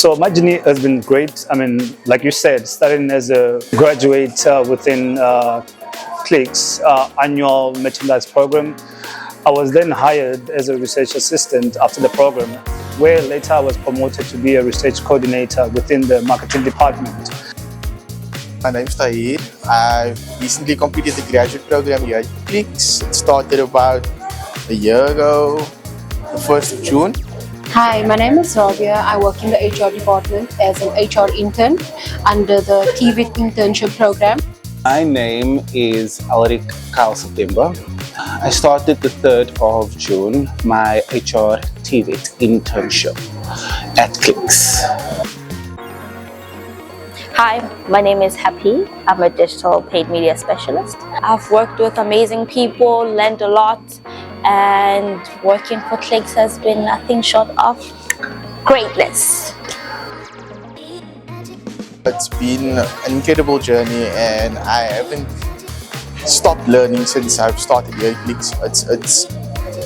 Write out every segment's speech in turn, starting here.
So my journey has been great. I mean, like you said, starting as a graduate within Click's annual merchandise program. I was then hired as a research assistant after the program, where later I was promoted to be a research coordinator within the marketing department. My name's Tahir. I recently completed the graduate program here at Click's. It started about a year ago, the 1st of June. Hi, my name is Rabia. I work in the HR department as an HR intern under the TVIT internship program. My name is Alrik Kyle September. I started the 3rd of June my HR TVIT internship at Click's. Hi, my name is Happy. I'm a digital paid media specialist. I've worked with amazing people, learned a lot, and working for Click's has been nothing short of greatness. It's been an incredible journey, and I haven't stopped learning since I've started here at Click's.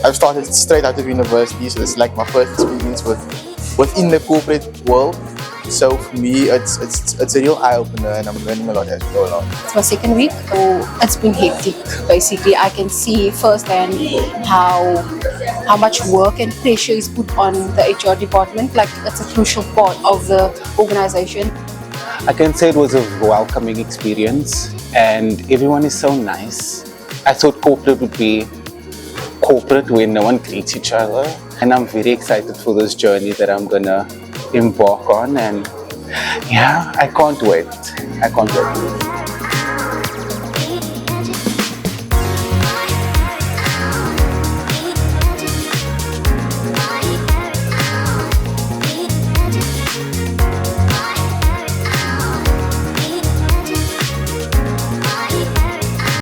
I've started straight out of university, so it's like my first experience within the corporate world. So for me, it's a real eye-opener, and I'm learning a lot as we go along. It's my second week, so it's been hectic. Basically, I can see firsthand how much work and pressure is put on the HR department. Like, it's a crucial part of the organization. I can say it was a welcoming experience, and everyone is so nice. I thought corporate would be corporate where no one greets each other, and I'm very excited for this journey that I'm gonna embark on, and yeah, I can't wait.